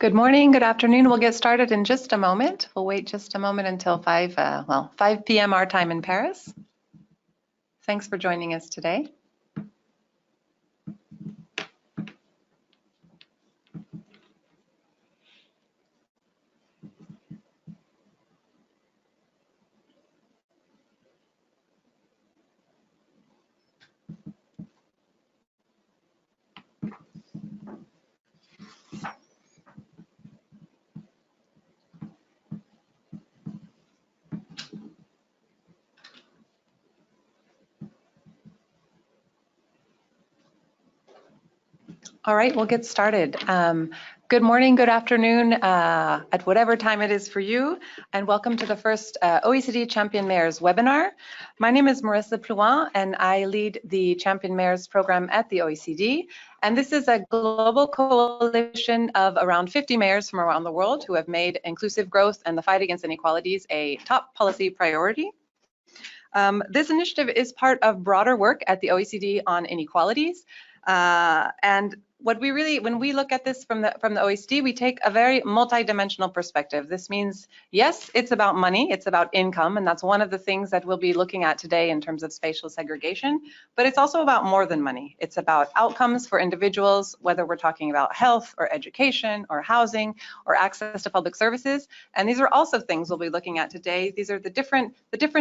Good morning, good afternoon. We'll get started in just a moment. We'll wait just a moment until 5 p.m. our time in Paris. Thanks for joining us today. All right, we'll get started. Good morning, good afternoon, at whatever time it is for you, and welcome to the first OECD Champion Mayors webinar. My name is Marissa Plouin, and I lead the Champion Mayors program at the OECD. And this is a global coalition of around 50 mayors from around the world who have made inclusive growth and the fight against inequalities a top policy priority. This initiative is part of broader work at the OECD on inequalities. And when we look at this from the OECD, we take a very multidimensional perspective. This means, yes, it's about money, it's about income, and that's one of the things that we'll be looking at today in terms of spatial segregation, but it's also about more than money. It's about outcomes for individuals, whether we're talking about health or education or housing or access to public services. And these are also things we'll be looking at today. These are the different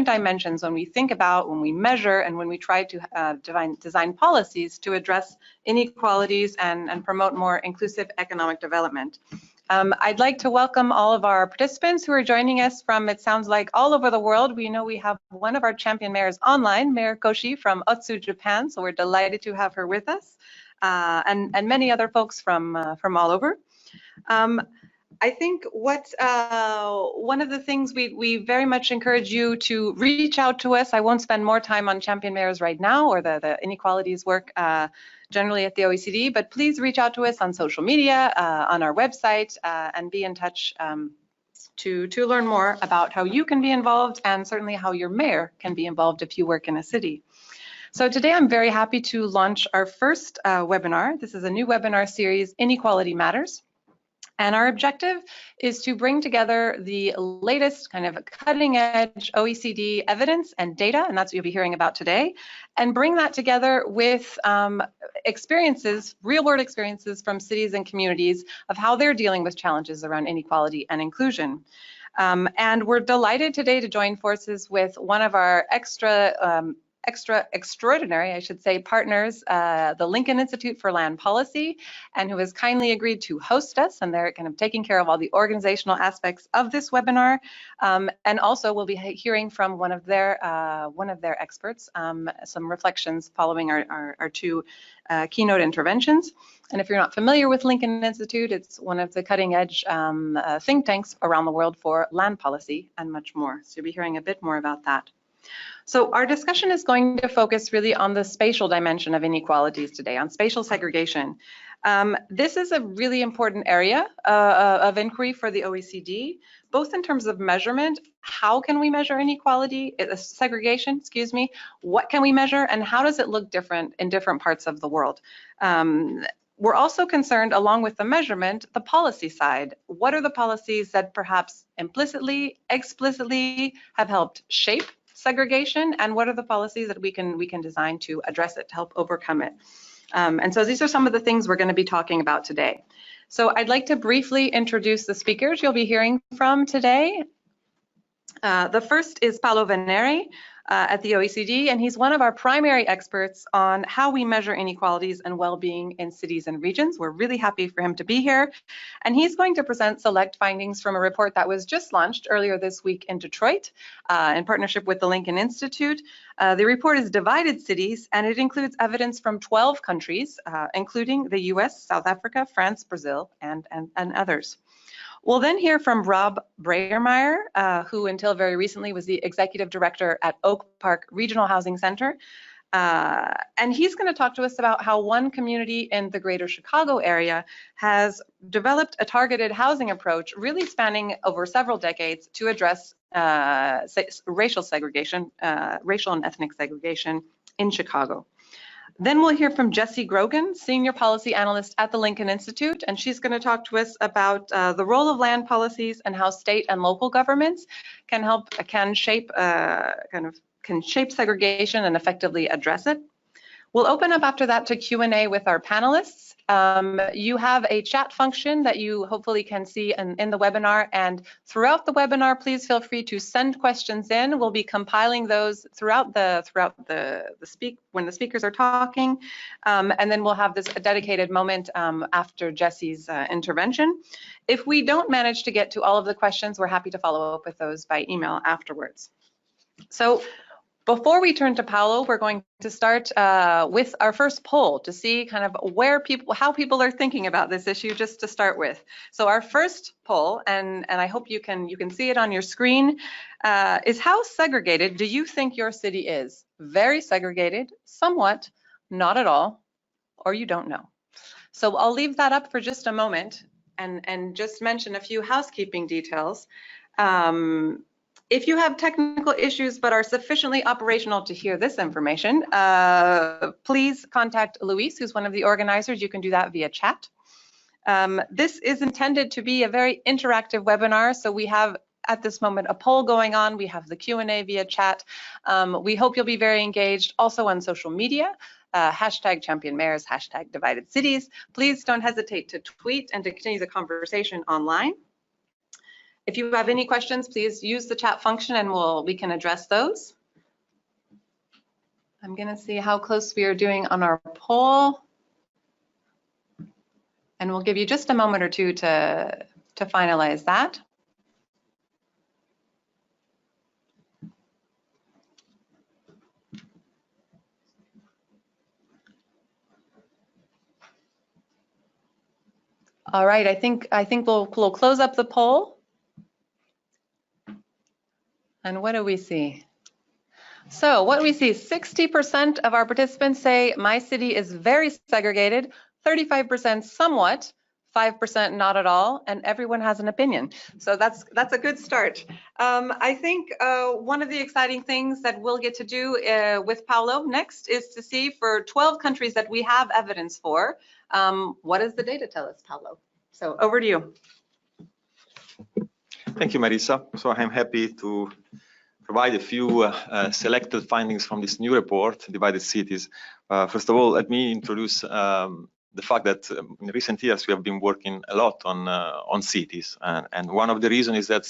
dimensions when we think about, when we measure, and when we try to design policies to address inequalities and promote more inclusive economic development. I'd like to welcome all of our participants who are joining us from, it sounds like, all over the world. We know we have one of our champion mayors online, Mayor Koshi from Otsu, Japan, so we're delighted to have her with us, and many other folks from all over. I think one of the things we very much encourage you to reach out to us. I won't spend more time on champion mayors right now or the inequalities work generally at the OECD, but please reach out to us on social media, on our website, and be in touch to learn more about how you can be involved and certainly how your mayor can be involved if you work in a city. So today I'm very happy to launch our first webinar. This is a new webinar series, Inequality Matters. And our objective is to bring together the latest kind of cutting edge OECD evidence and data, and that's what you'll be hearing about today, and bring that together with experiences, real world experiences from cities and communities of how they're dealing with challenges around inequality and inclusion. And we're delighted today to join forces with one of our extraordinary, I should say, partners, the Lincoln Institute for Land Policy, and who has kindly agreed to host us, and they're kind of taking care of all the organizational aspects of this webinar. And also we'll be hearing from one of their experts, some reflections following our two keynote interventions. And if you're not familiar with Lincoln Institute, it's one of the cutting edge think tanks around the world for land policy and much more. So you'll be hearing a bit more about that. So our discussion is going to focus really on the spatial dimension of inequalities today, on spatial segregation. This is a really important area of inquiry for the OECD, both in terms of measurement, how can we measure inequality, segregation, excuse me, what can we measure, and how does it look different in different parts of the world? We're also concerned, along with the measurement, the policy side. What are the policies that perhaps implicitly, explicitly have helped shape segregation, and what are the policies that we can design to address it, to help overcome it? And so these are some of the things we're going to be talking about today. So I'd like to briefly introduce the speakers you'll be hearing from today. The first is Paolo Venere at the OECD, and he's one of our primary experts on how we measure inequalities and well-being in cities and regions. We're really happy for him to be here. And he's going to present select findings from a report that was just launched earlier this week in Detroit in partnership with the Lincoln Institute. The report is Divided Cities, and it includes evidence from 12 countries, including the US, South Africa, France, Brazil, and others. We'll then hear from Rob Breyermeyer, who until very recently was the executive director at Oak Park Regional Housing Center. And he's going to talk to us about how one community in the greater Chicago area has developed a targeted housing approach really spanning over several decades to address racial segregation, racial and ethnic segregation in Chicago. Then we'll hear from Jessie Grogan, Senior Policy Analyst at the Lincoln Institute, and she's going to talk to us about the role of land policies and how state and local governments can shape segregation and effectively address it. We'll open up after that to Q&A with our panelists. You have a chat function that you hopefully can see in the webinar, and throughout the webinar, please feel free to send questions in. We'll be compiling those when the speakers are talking, and then we'll have this dedicated moment after Jessie's intervention. If we don't manage to get to all of the questions, we're happy to follow up with those by email afterwards. So, before we turn to Paolo, we're going to start with our first poll to see kind of how people are thinking about this issue, just to start with. So our first poll, and I hope you can see it on your screen, is how segregated do you think your city is? Very segregated, somewhat, not at all, or you don't know. So I'll leave that up for just a moment and just mention a few housekeeping details. If you have technical issues but are sufficiently operational to hear this information, please contact Luis, who's one of the organizers. You can do that via chat. This is intended to be a very interactive webinar, so we have at this moment a poll going on. We have the Q&A via chat. We hope you'll be very engaged also on social media. Hashtag Champion Mayors, hashtag Divided Cities. Please don't hesitate to tweet and to continue the conversation online. If you have any questions, please use the chat function and we can address those. I'm going to see how close we are doing on our poll. And we'll give you just a moment or two to finalize that. All right, I think we'll close up the poll. And what do we see? So what do we see? 60% of our participants say my city is very segregated, 35% somewhat, 5% not at all, and everyone has an opinion. So that's a good start. I think one of the exciting things that we'll get to do with Paolo next is to see for 12 countries that we have evidence for, what does the data tell us, Paolo? So over to you. Thank you, Marisa. So I'm happy to provide a few selected findings from this new report, Divided Cities. First of all, let me introduce the fact that in recent years we have been working a lot on cities, and one of the reasons is that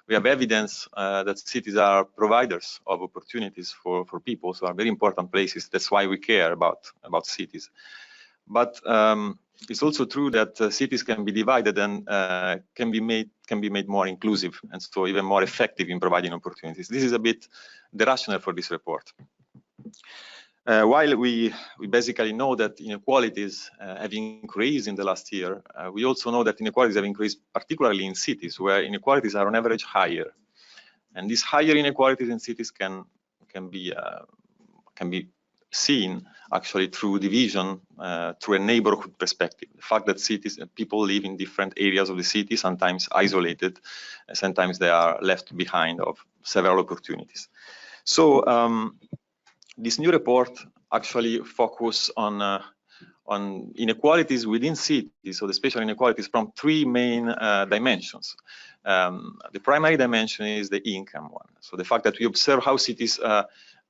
we have evidence that cities are providers of opportunities for people, so are very important places. That's why we care about cities. But it's also true that cities can be divided and can be made more inclusive and so even more effective in providing opportunities. This is a bit the rationale for this report. While we basically know that inequalities have increased in the last year, we also know that inequalities have increased particularly in cities where inequalities are on average higher. And these higher inequalities in cities can be seen actually through division, through a neighborhood perspective. The fact that people live in different areas of the city, sometimes isolated, sometimes they are left behind of several opportunities. So this new report actually focuses on inequalities within cities, so the spatial inequalities from three main dimensions. The primary dimension is the income one. So the fact that we observe how cities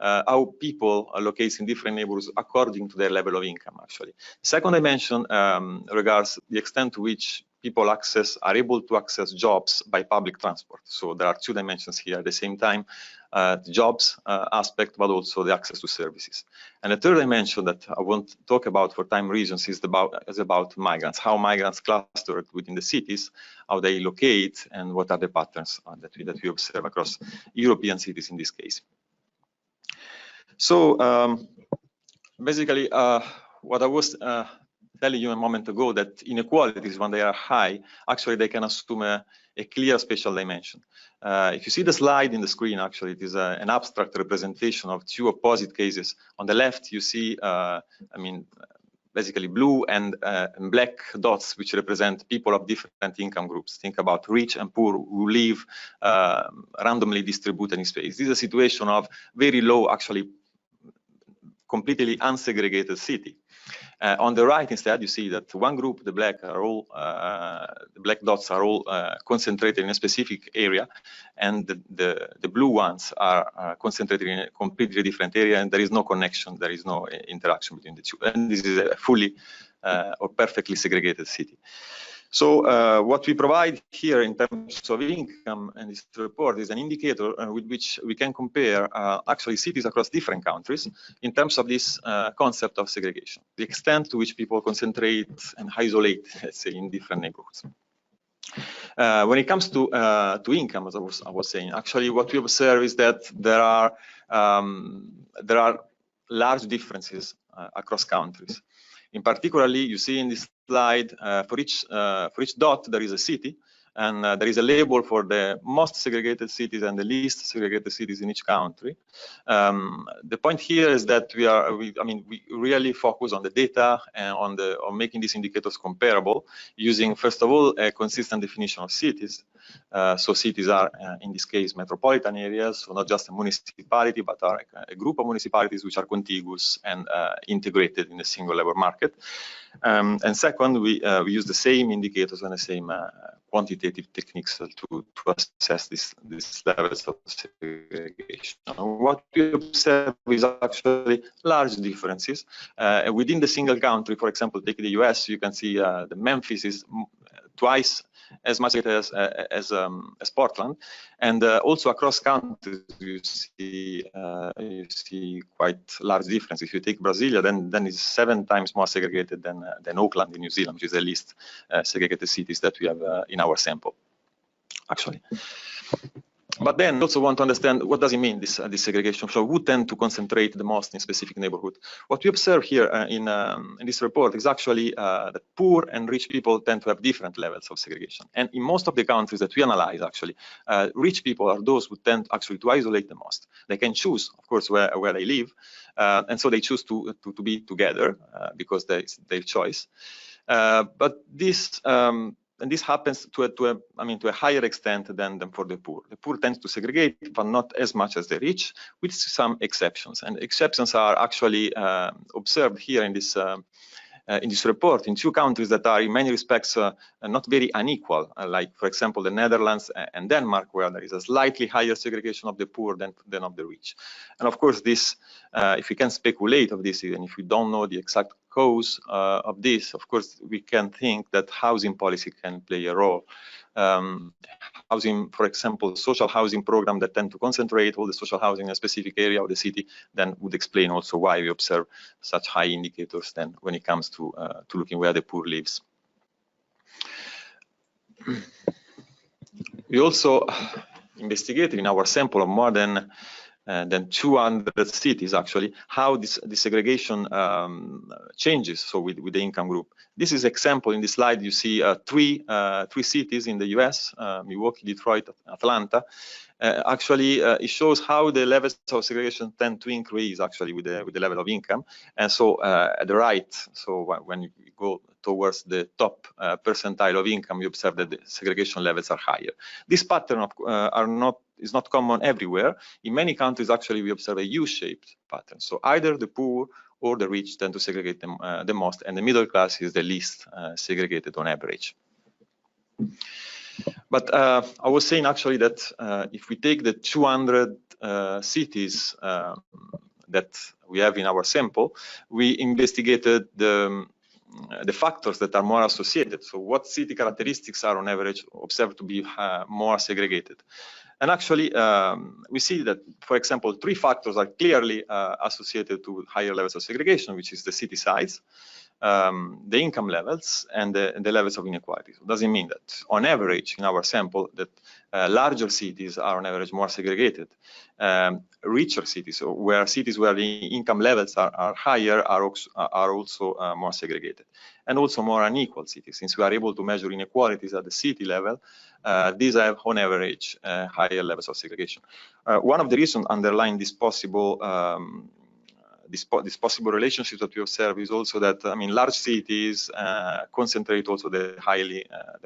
how people are located in different neighborhoods according to their level of income, actually. The second dimension regards the extent to which people are able to access jobs by public transport. So there are two dimensions here at the same time, the jobs aspect, but also the access to services. And the third dimension that I won't talk about for time reasons is about migrants, how migrants clustered within the cities, how they locate, and what are the patterns that we observe across European cities in this case. So basically, what I was telling you a moment ago, that inequalities, when they are high, actually they can assume a clear spatial dimension. If you see the slide in the screen, actually, it is an abstract representation of two opposite cases. On the left, you see, basically blue and black dots, which represent people of different income groups. Think about rich and poor who live randomly distributed in space. This is a situation of very low, actually, completely unsegregated city. On the right, instead, you see that one group, the black dots are all concentrated in a specific area, and the blue ones are concentrated in a completely different area, and there is no connection, there is no interaction between the two. And this is a fully or perfectly segregated city. So what we provide here in terms of income in this report is an indicator with which we can compare actually cities across different countries in terms of this concept of segregation, the extent to which people concentrate and isolate, let's say, in different neighborhoods. When it comes to income, as I was saying, actually what we observe is that there are large differences across countries. In particularly, you see in this slide, for each dot, there is a city, and there is a label for the most segregated cities and the least segregated cities in each country. The point here is that we really focus on the data and on making these indicators comparable, using, first of all, a consistent definition of cities. So cities are, in this case, metropolitan areas, so not just a municipality, but are a group of municipalities which are contiguous and integrated in a single labor market. And second, we use the same indicators and the same quantitative techniques to assess these levels of segregation. What we observe is actually large differences within the single country. For example, take the US, you can see the Memphis is twice as much as Portland, and also across countries you see quite large differences. If you take Brasilia, then it's 7 times more segregated than Auckland in New Zealand, which is the least segregated cities that we have in our sample, actually. But then we also want to understand what does it mean, this segregation. So who tend to concentrate the most in specific neighborhood? What we observe here in this report is actually that poor and rich people tend to have different levels of segregation. And in most of the countries that we analyze, actually, rich people are those who tend actually to isolate the most. They can choose, of course, where they live, and so they choose to be together because that's their choice. But this and this happens to a higher extent than for the poor. The poor tends to segregate, but not as much as the rich, with some exceptions. And exceptions are actually observed here in this report in 2 countries that are in many respects not very unequal, like, for example, the Netherlands and Denmark, where there is a slightly higher segregation of the poor than of the rich. And of course, this, if we can speculate of this, even if we don't know the exact cause of this, of course, we can think that housing policy can play a role. Housing, for example, social housing program that tend to concentrate all the social housing in a specific area of the city, then would explain also why we observe such high indicators then when it comes to looking where the poor lives. We also investigated in our sample of more than 200 cities, actually, how this segregation changes, so with the income group. This is example in this slide. You see 3 cities in the US, Milwaukee, Detroit, Atlanta. Actually, it shows how the levels of segregation tend to increase actually with the level of income. And so at the right, so when you go towards the top percentile of income, you observe that the segregation levels are higher. This pattern is not common everywhere. In many countries, actually, we observe a U-shaped pattern. So either the poor or the rich tend to segregate them the most, and the middle class is the least segregated on average. But I was saying actually that if we take the 200 cities that we have in our sample, we investigated the factors that are more associated. So what city characteristics are on average observed to be more segregated? And actually, we see that, for example, 3 factors are clearly associated to higher levels of segregation, which is the city size, the income levels, and the levels of inequality. So does it mean that on average in our sample that larger cities are on average more segregated? Richer cities, so where the income levels are higher, are also more segregated. And also more unequal cities, since we are able to measure inequalities at the city level, these have on average higher levels of segregation. One of the reasons underlying this possible this possible relationship that we observe is also that, I mean, large cities concentrate also the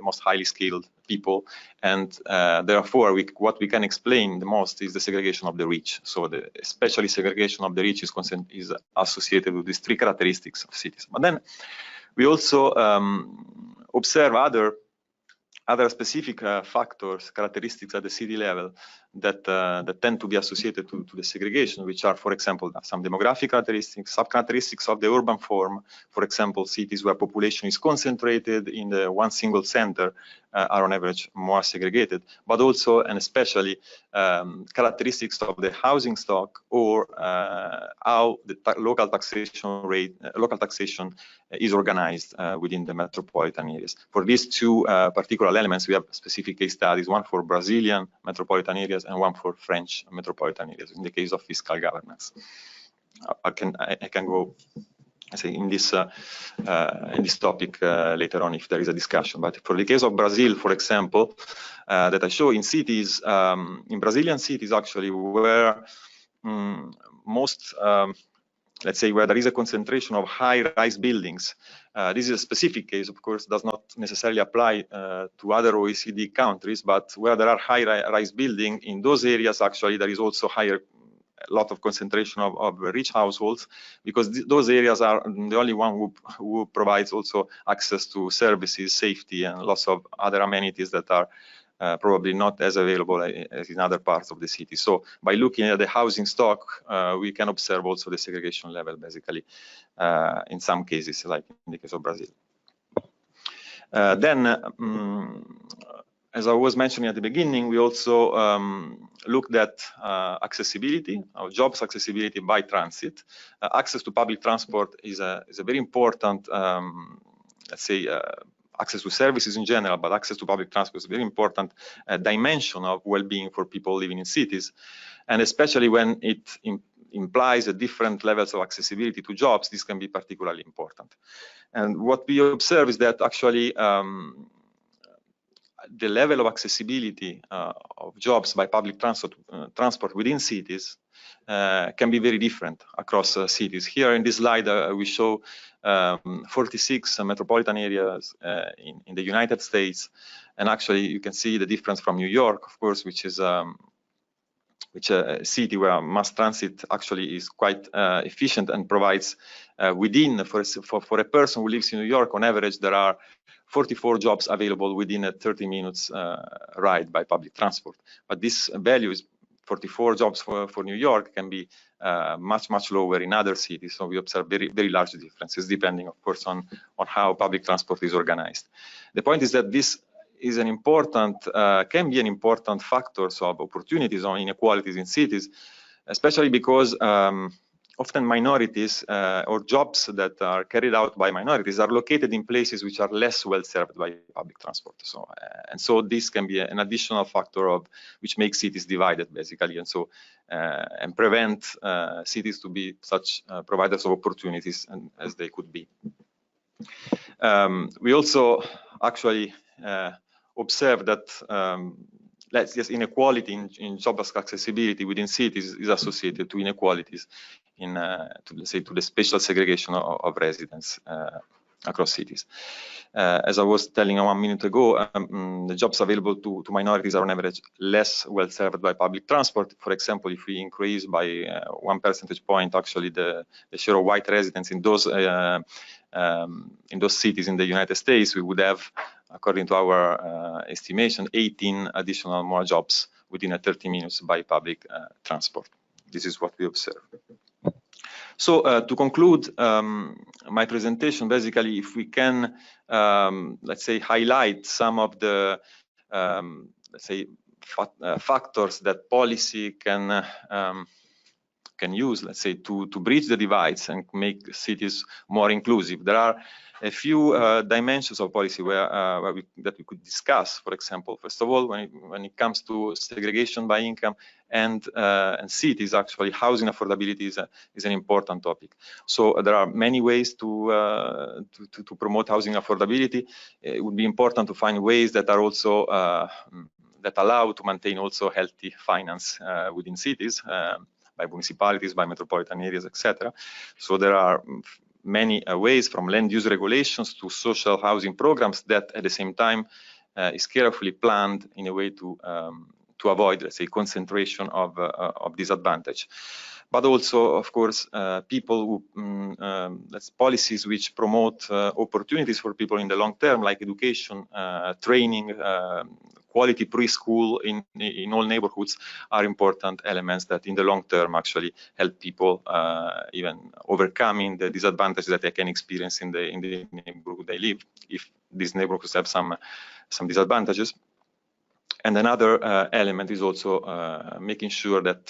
most highly skilled people, and therefore what we can explain the most is the segregation of the rich. So especially segregation of the rich is associated with these three characteristics of cities. But then we also observe other specific factors, characteristics at the city level that tend to be associated to the segregation, which are, for example, some demographic characteristics, sub-characteristics of the urban form. For example, cities where population is concentrated in the one single center are on average more segregated, but also and especially characteristics of the housing stock, or how the local taxation is organized within the metropolitan areas. For these two particular elements, we have specific case studies, one for Brazilian metropolitan areas and one for French metropolitan areas in the case of fiscal governance. I can go, I say, in this topic later on if there is a discussion. But for the case of Brazil, for example, that I show in cities, in Brazilian cities actually, where most let's say where there is a concentration of high-rise buildings. This is a specific case, of course, does not necessarily apply to other OECD countries, but where there are high-rise buildings, in those areas, actually, there is also a lot of concentration of rich households, because those areas are the only one who provides also access to services, safety, and lots of other amenities that are probably not as available as in other parts of the city. So by looking at the housing stock, we can observe also the segregation level, basically, in some cases, like in the case of Brazil. As I was mentioning at the beginning, we also looked at accessibility, jobs accessibility by transit. Access to public transport is a very important, let's say, access to services in general, but access to public transport is a very important dimension of well-being for people living in cities. And especially when it implies different levels of accessibility to jobs, this can be particularly important. And what we observe is that actually the level of accessibility of jobs by public transport within cities can be very different across cities. Here in this slide, we show 46 metropolitan areas in the United States, and actually you can see the difference from New York, of course, which is a city where mass transit actually is quite efficient and provides within, for a person who lives in New York, on average, there are 44 jobs available within a 30 minutes ride by public transport. But this value is 44 jobs for New York can be much lower in other cities. So we observe very large differences, depending, of course, on how public transport is organized. The point is that this is an important, can be an important factor of opportunities on inequalities in cities, especially because often minorities or jobs that are carried out by minorities are located in places which are less well served by public transport. So and so this can be an additional factor of which makes cities divided, basically, and so and prevent cities to be such providers of opportunities as they could be. We also actually observe that inequality in job accessibility within cities is associated to inequalities in, let's say, to the spatial segregation of residents across cities. As I was telling 1 minute ago, the jobs available to minorities are on average less well served by public transport. For example, if we increase by 1 percentage point, actually the share of white residents in those cities in the United States, we would have, according to our estimation, 18 additional more jobs within a 30 minutes by public transport. This is what we observe. So to conclude my presentation, basically, if we can, let's say, highlight some of the, let's say, factors that policy can use, let's say, to bridge the divides and make cities more inclusive. There are a few dimensions of policy that we could discuss. For example, first of all, when it comes to segregation by income and cities, actually, housing affordability is an important topic. So there are many ways to promote housing affordability. It would be important to find ways that are also that allow to maintain also healthy finance within cities. by municipalities, by metropolitan areas, etc. So there are many ways, from land use regulations to social housing programs, that at the same time is carefully planned in a way to avoid, let's say, concentration of disadvantage. But also, of course, people who, that's policies which promote opportunities for people in the long term, like education, training, quality preschool in all neighborhoods, are important elements that in the long term actually help people even overcoming the disadvantages that they can experience in the neighborhood they live, if these neighborhoods have some disadvantages. And another element is also making sure that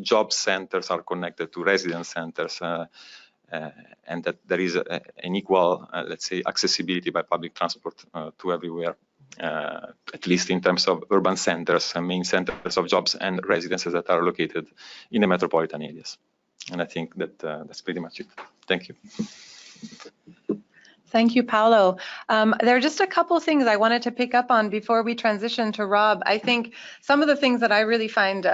job centers are connected to residence centers and that there is an equal, let's say, accessibility by public transport to everywhere, at least in terms of urban centers and main centers of jobs and residences that are located in the metropolitan areas. And I think that that's pretty much it. Thank you. Thank you, Paolo. There are just a couple things I wanted to pick up on before we transition to Rob. I think some of the things that I really find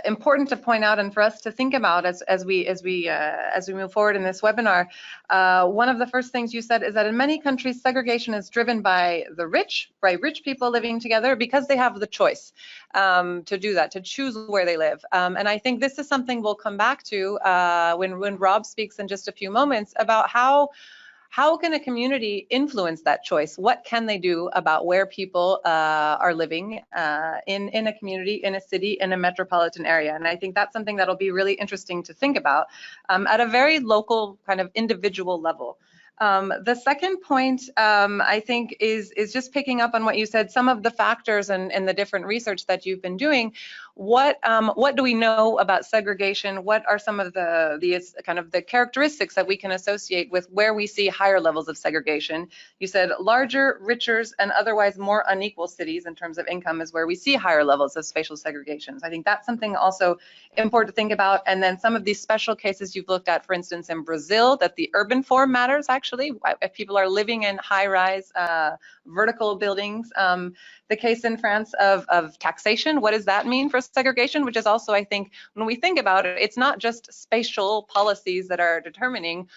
important to point out and for us to think about as we move forward in this webinar. One of the first things you said is that in many countries, segregation is driven by the rich, by rich people living together because they have the choice to do that, to choose where they live. And I think this is something we'll come back to when Rob speaks in just a few moments about how can a community influence that choice? What can they do about where people are living in a community, in a city, in a metropolitan area? And I think that's something that'll be really interesting to think about at a very local, kind of individual level. The second point, I think, is just picking up on what you said, some of the factors and the different research that you've been doing. What do we know about segregation? What are some of the characteristics that we can associate with where we see higher levels of segregation? You said larger, richer, and otherwise more unequal cities in terms of income is where we see higher levels of spatial segregation. So I think that's something also important to think about. And then some of these special cases you've looked at, for instance, in Brazil, that the urban form matters actually, if people are living in high-rise vertical buildings. The case in France of taxation, what does that mean for segregation? Which is also, I think, when we think about it, it's not just spatial policies that are determining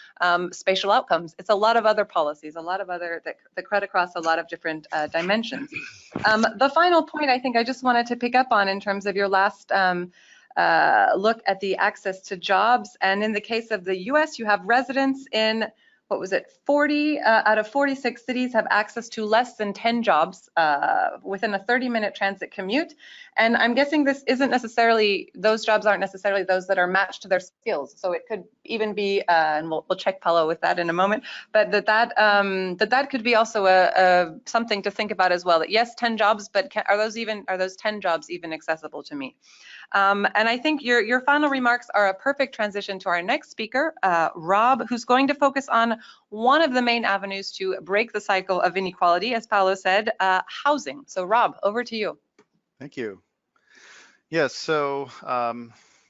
spatial outcomes. It's a lot of other policies, a lot of other that cut across a lot of different dimensions. The final point I think I just wanted to pick up on in terms of your last look at the access to jobs. And in the case of the US, you have residents in, what was it, 40 out of 46 cities have access to less than 10 jobs within a 30-minute transit commute. And I'm guessing this isn't necessarily, those jobs aren't necessarily those that are matched to their skills. So it could even be, and we'll check Paolo with that in a moment, but that could be also something to think about as well. That yes, 10 jobs, but are those 10 jobs even accessible to me? And I think your final remarks are a perfect transition to our next speaker, Rob, who's going to focus on one of the main avenues to break the cycle of inequality, as Paolo said, housing. So Rob, over to you. Thank you. Yes, so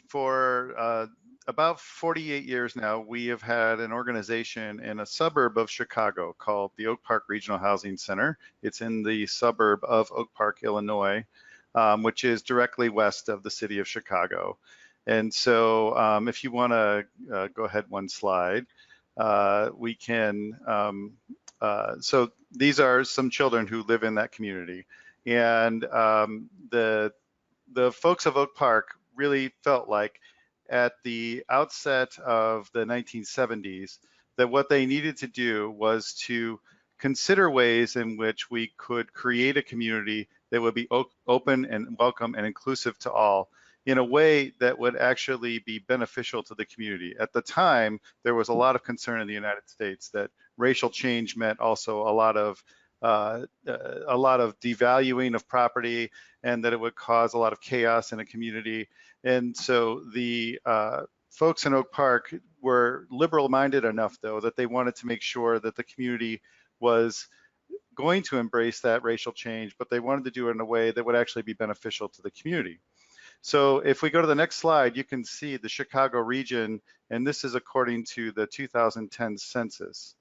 for about 48 years now, we have had an organization in a suburb of Chicago called the Oak Park Regional Housing Center. It's in the suburb of Oak Park, Illinois, which is directly west of the city of Chicago. And so if you want to go ahead one slide, we can, so these are some children who live in that community. And the folks of Oak Park really felt like at the outset of the 1970s that what they needed to do was to consider ways in which we could create a community that would be open and welcome and inclusive to all in a way that would actually be beneficial to the community. At the time, there was a lot of concern in the United States that racial change meant also a lot of devaluing of property and that it would cause a lot of chaos in a community. And so the folks in Oak Park were liberal-minded enough, though, that they wanted to make sure that the community was going to embrace that racial change, but they wanted to do it in a way that would actually be beneficial to the community. So if we go to the next slide, you can see the Chicago region, and this is according to the 2010 census.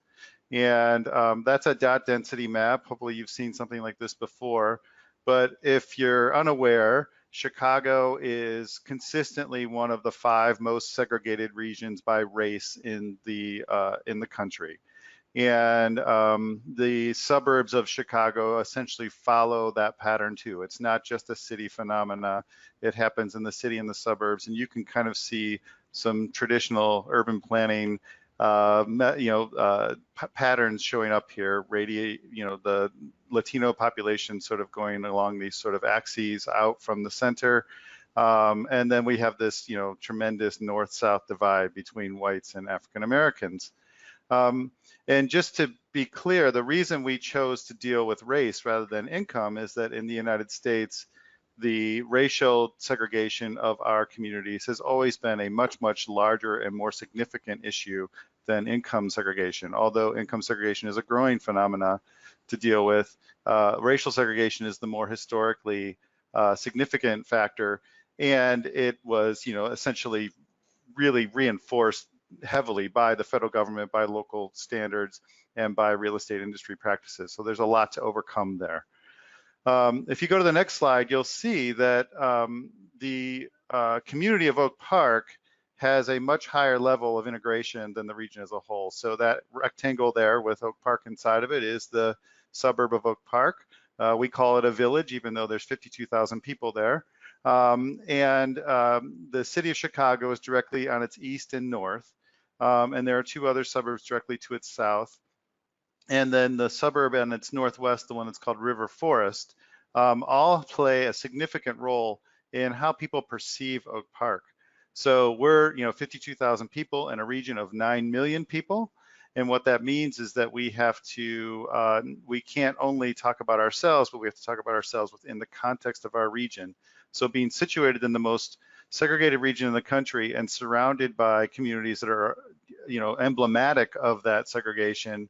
And that's a dot density map. Hopefully you've seen something like this before. But if you're unaware, Chicago is consistently one of the 5 most segregated regions by race in the country. And the suburbs of Chicago essentially follow that pattern too. It's not just a city phenomena. It happens in the city and the suburbs, and you can kind of see some traditional urban planning patterns showing up here. The Latino population sort of going along these sort of axes out from the center. And then we have this, tremendous north-south divide between whites and African Americans. And just to be clear, the reason we chose to deal with race rather than income is that in the United States, the racial segregation of our communities has always been a much, much larger and more significant issue than income segregation. Although income segregation is a growing phenomena to deal with, racial segregation is the more historically significant factor. And it was, essentially really reinforced heavily by the federal government, by local standards, and by real estate industry practices. So there's a lot to overcome there. If you go to the next slide, you'll see that the community of Oak Park has a much higher level of integration than the region as a whole. So that rectangle there with Oak Park inside of it is the suburb of Oak Park. We call it a village, even though there's 52,000 people there. The city of Chicago is directly on its east and north. And there are 2 other suburbs directly to its south. And then the suburb on its northwest, the one that's called River Forest, all play a significant role in how people perceive Oak Park. So we're, 52,000 people in a region of 9 million people. And what that means is that we have to, we can't only talk about ourselves, but we have to talk about ourselves within the context of our region. So being situated in the most segregated region in the country and surrounded by communities that are, emblematic of that segregation,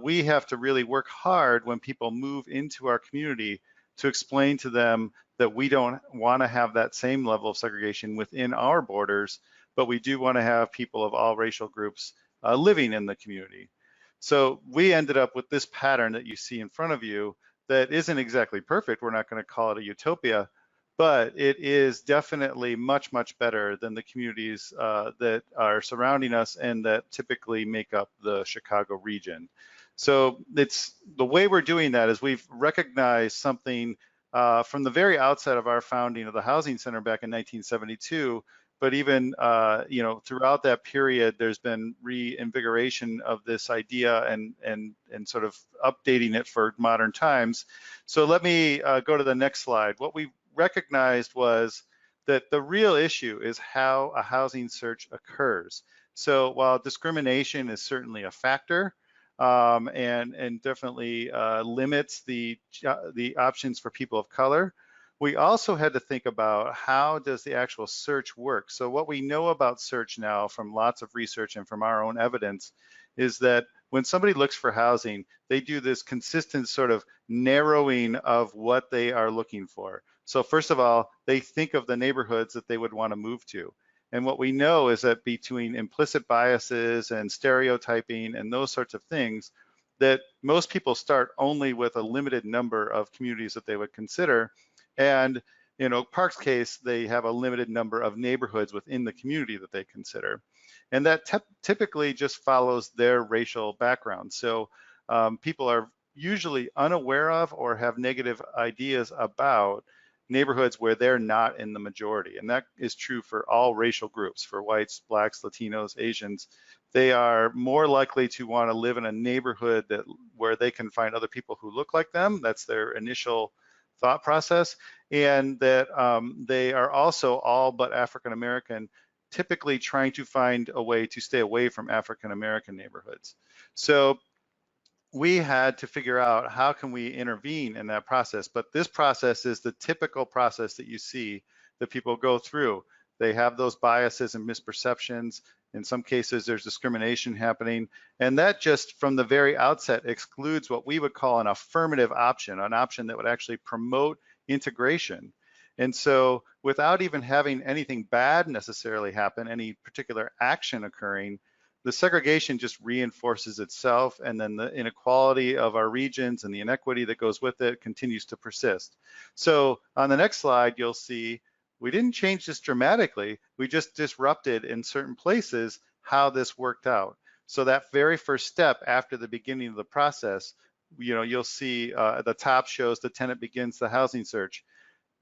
we have to really work hard when people move into our community to explain to them that we don't want to have that same level of segregation within our borders, but we do want to have people of all racial groups living in the community. So we ended up with this pattern that you see in front of you that isn't exactly perfect. We're not going to call it a utopia, but it is definitely much, much better than the communities that are surrounding us and that typically make up the Chicago region. So it's the way we're doing that is we've recognized something from the very outset of our founding of the Housing Center back in 1972, but even throughout that period, there's been reinvigoration of this idea and sort of updating it for modern times. So let me go to the next slide. What we recognized was that the real issue is how a housing search occurs. So while discrimination is certainly a factor and definitely limits the options for people of color, we also had to think about how does the actual search work. So what we know about search now from lots of research and from our own evidence is that when somebody looks for housing, they do this consistent sort of narrowing of what they are looking for. So first of all, they think of the neighborhoods that they would want to move to. And what we know is that between implicit biases and stereotyping and those sorts of things, that most people start only with a limited number of communities that they would consider. And in Oak Park's case, they have a limited number of neighborhoods within the community that they consider. And that typically just follows their racial background. So people are usually unaware of or have negative ideas about neighborhoods where they're not in the majority. And that is true for all racial groups, for whites, blacks, Latinos, Asians. They are more likely to want to live in a neighborhood where they can find other people who look like them. That's their initial thought process. And that they are also all but African American, typically trying to find a way to stay away from African American neighborhoods. So we had to figure out how can we intervene in that process. But this process is the typical process that you see that people go through. They have those biases and misperceptions. In some cases, there's discrimination happening. And that just from the very outset excludes what we would call an affirmative option, an option that would actually promote integration. And so without even having anything bad necessarily happen, any particular action occurring, the segregation just reinforces itself, and then the inequality of our regions and the inequity that goes with it continues to persist. So on the next slide, you'll see we didn't change this dramatically. We just disrupted in certain places how this worked out. So that very first step after the beginning of the process, you'll see the top shows the tenant begins the housing search.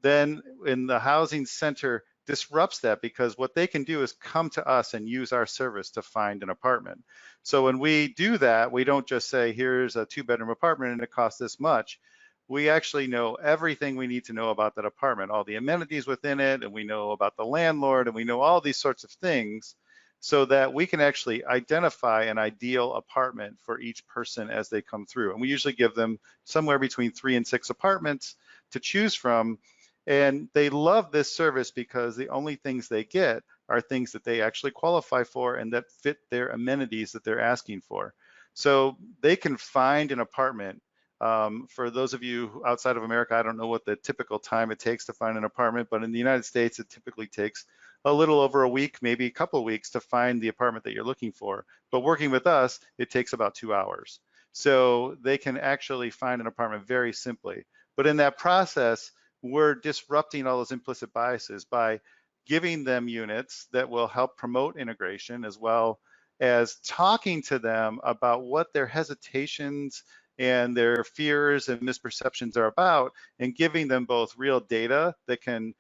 Then in the housing center disrupts that, because what they can do is come to us and use our service to find an apartment. So when we do that, we don't just say, here's a 2-bedroom apartment and it costs this much. We actually know everything we need to know about that apartment, all the amenities within it, and we know about the landlord, and we know all these sorts of things, so that we can actually identify an ideal apartment for each person as they come through. And we usually give them somewhere between 3 and 6 apartments to choose from. And they love this service because the only things they get are things that they actually qualify for and that fit their amenities that they're asking for. So they can find an apartment. For those of you outside of America, I don't know what the typical time it takes to find an apartment, but in the United States, it typically takes a little over a week, maybe a couple of weeks to find the apartment that you're looking for. But working with us, it takes about 2 hours. So they can actually find an apartment very simply. But in that process, we're disrupting all those implicit biases by giving them units that will help promote integration, as well as talking to them about what their hesitations and their fears and misperceptions are about, and giving them both real data that can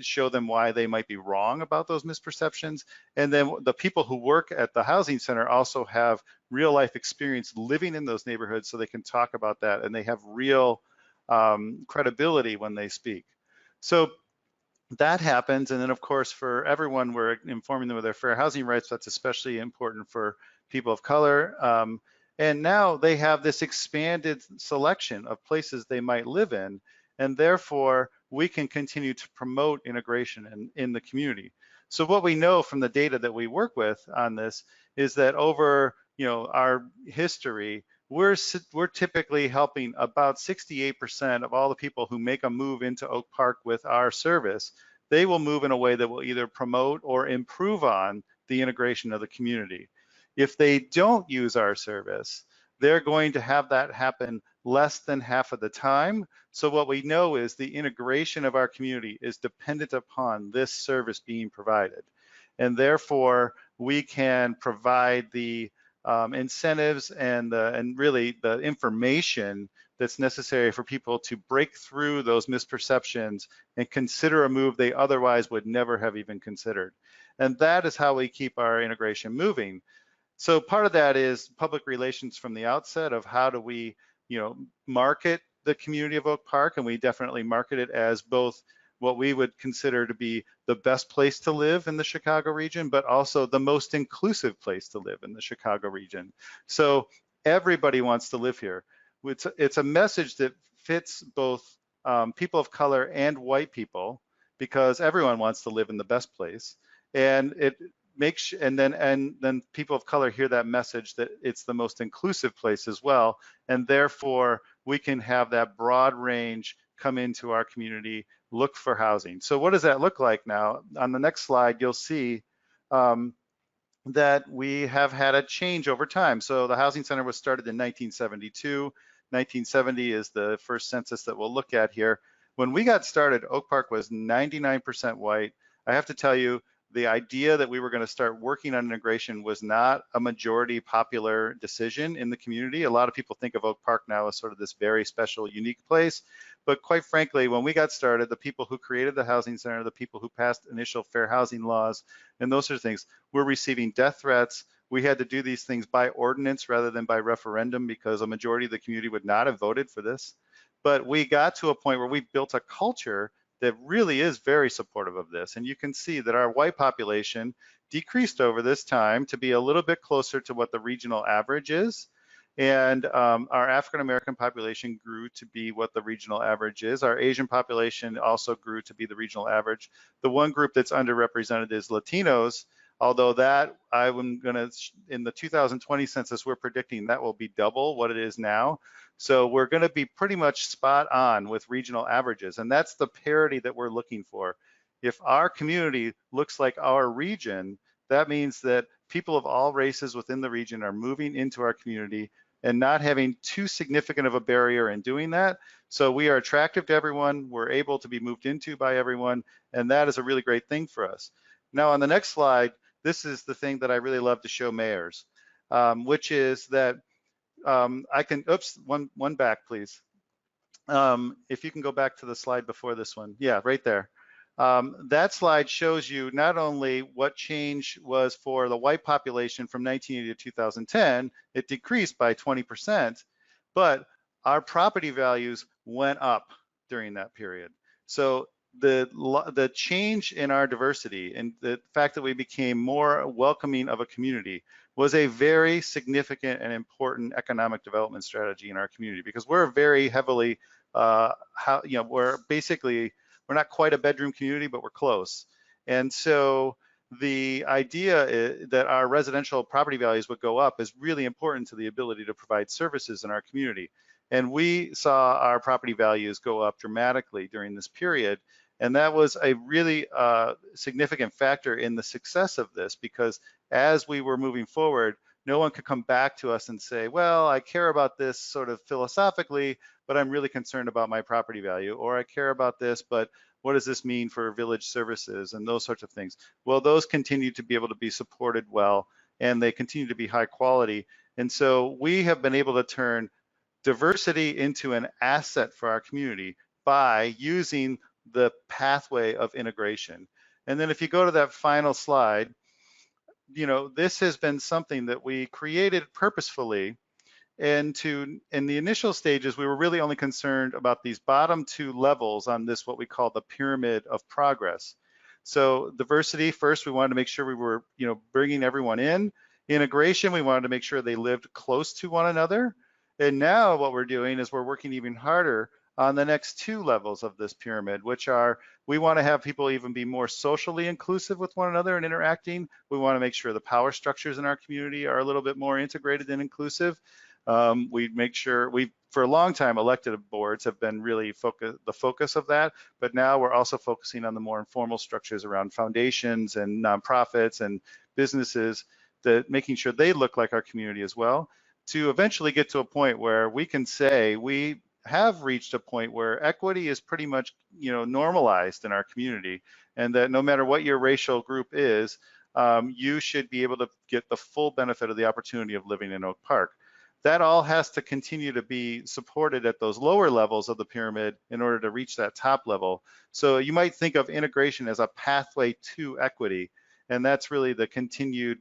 show them why they might be wrong about those misperceptions. And then the people who work at the housing center also have real life experience living in those neighborhoods, so they can talk about that, and they have real credibility when they speak. So that happens. And then of course, for everyone, we're informing them of their fair housing rights. That's especially important for people of color. And now they have this expanded selection of places they might live in, and therefore we can continue to promote integration in the community. So what we know from the data that we work with on this is that over our history, we're typically helping about 68% of all the people who make a move into Oak Park with our service. They will move in a way that will either promote or improve on the integration of the community. If they don't use our service, they're going to have that happen less than half of the time. So what we know is the integration of our community is dependent upon this service being provided. And therefore, we can provide the incentives and really the information that's necessary for people to break through those misperceptions and consider a move they otherwise would never have even considered. And that is how we keep our integration moving. So part of that is public relations from the outset of how do we, market the community of Oak Park, and we definitely market it as both what we would consider to be the best place to live in the Chicago region, but also the most inclusive place to live in the Chicago region. So everybody wants to live here. It's a message that fits both people of color and white people, because everyone wants to live in the best place. And it makes, and then people of color hear that message that it's the most inclusive place as well. And therefore we can have that broad range come into our community, look for housing. So what does that look like now? On the next slide, you'll see that we have had a change over time. So the Housing Center was started in 1972. 1970 is the first census that we'll look at here. When we got started, Oak Park was 99% white. I have to tell you, the idea that we were going to start working on integration was not a majority popular decision in the community. A lot of people think of Oak Park now as sort of this very special, unique place. But quite frankly, when we got started, the people who created the Housing Center, the people who passed initial fair housing laws and those sort of things, were receiving death threats. We had to do these things by ordinance rather than by referendum, because a majority of the community would not have voted for this. But we got to a point where we built a culture that really is very supportive of this. And you can see that our white population decreased over this time to be a little bit closer to what the regional average is. And our African-American population grew to be what the regional average is. Our Asian population also grew to be the regional average. The one group that's underrepresented is Latinos, although that I'm gonna, in the 2020 census, we're predicting that will be double what it is now. So we're gonna be pretty much spot on with regional averages, and that's the parity that we're looking for. If our community looks like our region, that means that people of all races within the region are moving into our community and not having too significant of a barrier in doing that. So we are attractive to everyone, we're able to be moved into by everyone, and that is a really great thing for us. Now on the next slide, this is the thing that I really love to show mayors, which is that I can, oops, one back please. If you can go back to the slide before this one. Yeah, right there. That slide shows you not only what change was for the white population from 1980 to 2010, it decreased by 20%, but our property values went up during that period. So the change in our diversity and the fact that we became more welcoming of a community was a very significant and important economic development strategy in our community, because we're very heavily, we're not quite a bedroom community, but we're close. And so the idea that our residential property values would go up is really important to the ability to provide services in our community. And we saw our property values go up dramatically during this period. And that was a really significant factor in the success of this, because as we were moving forward, no one could come back to us and say, well, I care about this sort of philosophically, but I'm really concerned about my property value, or I care about this, but what does this mean for village services and those sorts of things? Well, those continue to be able to be supported well, and they continue to be high quality. And so we have been able to turn diversity into an asset for our community by using the pathway of integration. And then if you go to that final slide, this has been something that we created purposefully. And in the initial stages, we were really only concerned about these bottom two levels on this, what we call the pyramid of progress. So diversity, first, we wanted to make sure we were, bringing everyone in. Integration, we wanted to make sure they lived close to one another. And now what we're doing is we're working even harder on the next two levels of this pyramid, which are, we want to have people even be more socially inclusive with one another and interacting. We want to make sure the power structures in our community are a little bit more integrated and inclusive. We make sure for a long time, elected boards have been really the focus of that, but now we're also focusing on the more informal structures around foundations and nonprofits and businesses, making sure they look like our community as well, to eventually get to a point where we can say we have reached a point where equity is pretty much normalized in our community, and that no matter what your racial group is, you should be able to get the full benefit of the opportunity of living in Oak Park. That all has to continue to be supported at those lower levels of the pyramid in order to reach that top level. So you might think of integration as a pathway to equity, and that's really the continued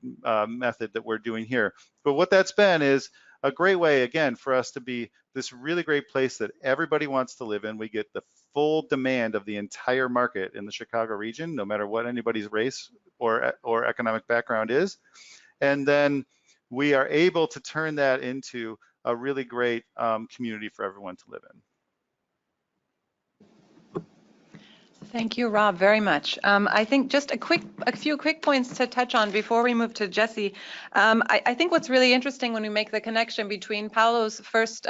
method that we're doing here. But what that's been is a great way, again, for us to be this really great place that everybody wants to live in. We get the full demand of the entire market in the Chicago region, no matter what anybody's race or economic background is. And then we are able to turn that into a really great community for everyone to live in. Thank you, Rob, very much. I think just a few quick points to touch on before we move to Jesse. I think what's really interesting when we make the connection between Paolo's first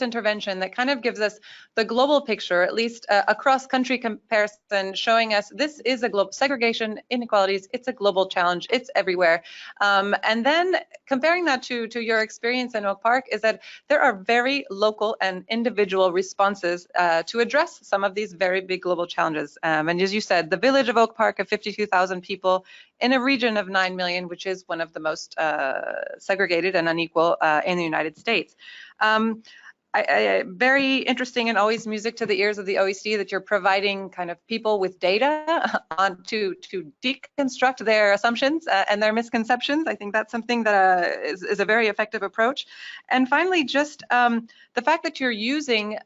intervention that kind of gives us the global picture, at least a cross-country comparison, showing us this is a global segregation, inequalities. It's a global challenge. It's everywhere. And then comparing that to your experience in Oak Park is that there are very local and individual responses to address some of these very big global challenges. And as you said, the village of Oak Park of 52,000 people in a region of 9 million, which is one of the most segregated and unequal in the United States. Very interesting and always music to the ears of the OECD that you're providing kind of people with data on to deconstruct their assumptions and their misconceptions. I think that's something that is a very effective approach. And finally, just the fact that you're using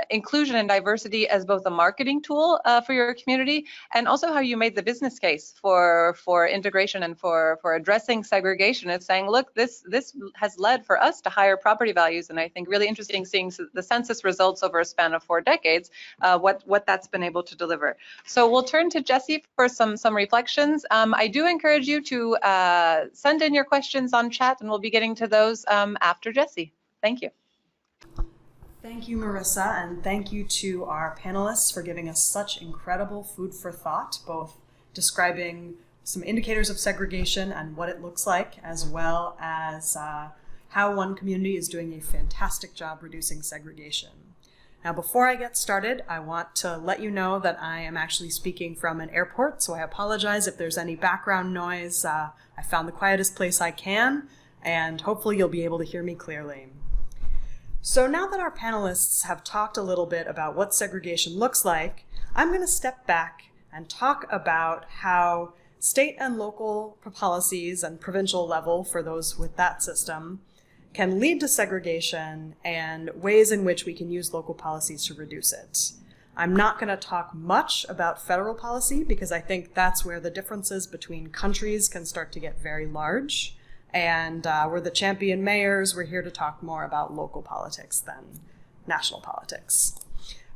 inclusion and diversity as both a marketing tool for your community, and also how you made the business case for integration and for addressing segregation. It's saying, look, this has led for us to higher property values, and I think really interesting seeing the census results over a span of 4 decades, what that's been able to deliver. So we'll turn to Jesse for some reflections. I do encourage you to send in your questions on chat, and we'll be getting to those after Jesse. Thank you. Thank you, Marissa, and thank you to our panelists for giving us such incredible food for thought, both describing some indicators of segregation and what it looks like, as well as how one community is doing a fantastic job reducing segregation. Now, before I get started, I want to let you know that I am actually speaking from an airport, so I apologize if there's any background noise. I found the quietest place I can, and hopefully you'll be able to hear me clearly. So now that our panelists have talked a little bit about what segregation looks like, I'm going to step back and talk about how state and local policies and provincial level, for those with that system, can lead to segregation and ways in which we can use local policies to reduce it. I'm not going to talk much about federal policy because I think that's where the differences between countries can start to get very large. And we're the champion mayors. We're here to talk more about local politics than national politics.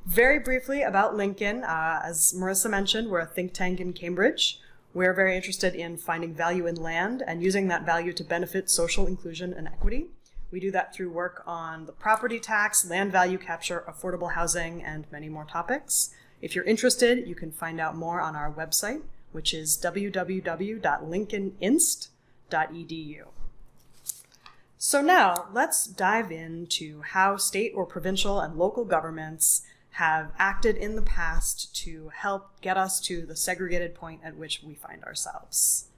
Very briefly about Lincoln, as Marissa mentioned, we're a think tank in Cambridge. We're very interested in finding value in land and using that value to benefit social inclusion and equity. We do that through work on the property tax, land value capture, affordable housing, and many more topics. If you're interested, you can find out more on our website, which is www.lincolninst.edu. So now let's dive into how state or provincial and local governments have acted in the past to help get us to the segregated point at which we find ourselves.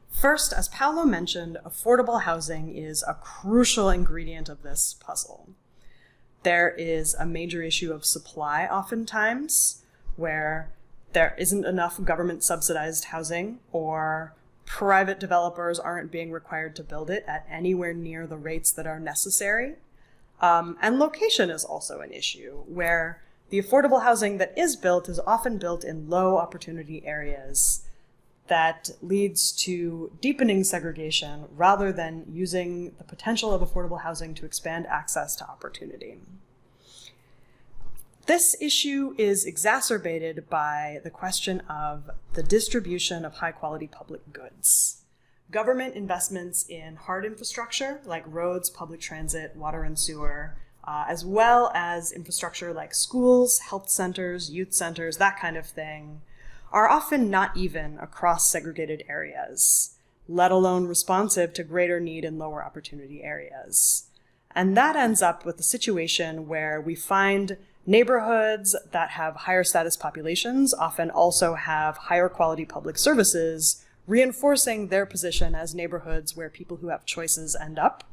First, as Paolo mentioned, affordable housing is a crucial ingredient of this puzzle. There is a major issue of supply oftentimes, where there isn't enough government subsidized housing, or private developers aren't being required to build it at anywhere near the rates that are necessary. And location is also an issue, where the affordable housing that is built is often built in low opportunity areas that leads to deepening segregation rather than using the potential of affordable housing to expand access to opportunity. This issue is exacerbated by the question of the distribution of high-quality public goods. Government investments in hard infrastructure like roads, public transit, water and sewer, as well as infrastructure like schools, health centers, youth centers, that kind of thing, are often not even across segregated areas, let alone responsive to greater need in lower opportunity areas. And that ends up with a situation where we find neighborhoods that have higher status populations often also have higher quality public services, reinforcing their position as neighborhoods where people who have choices end up.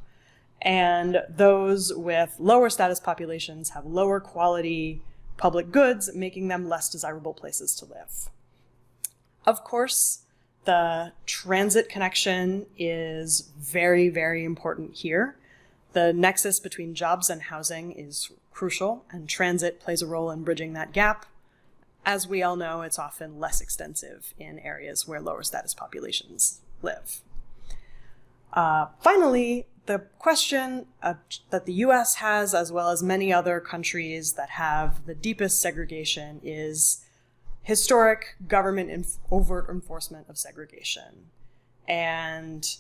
And those with lower status populations have lower quality public goods, making them less desirable places to live. Of course, the transit connection is very, very important here. The nexus between jobs and housing is crucial, and transit plays a role in bridging that gap. As we all know, it's often less extensive in areas where lower status populations live. Finally, the question that the US has, as well as many other countries that have the deepest segregation, is historic government overt enforcement of segregation. And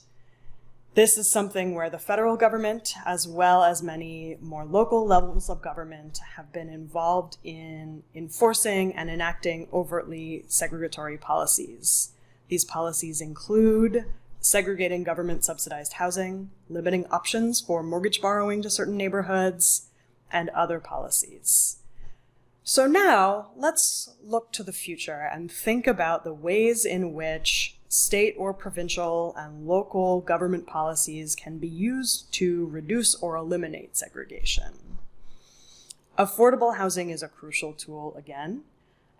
this is something where the federal government, as well as many more local levels of government, have been involved in enforcing and enacting overtly segregatory policies. These policies include segregating government subsidized housing, limiting options for mortgage borrowing to certain neighborhoods, and other policies. So now let's look to the future and think about the ways in which state or provincial and local government policies can be used to reduce or eliminate segregation. Affordable housing is a crucial tool again,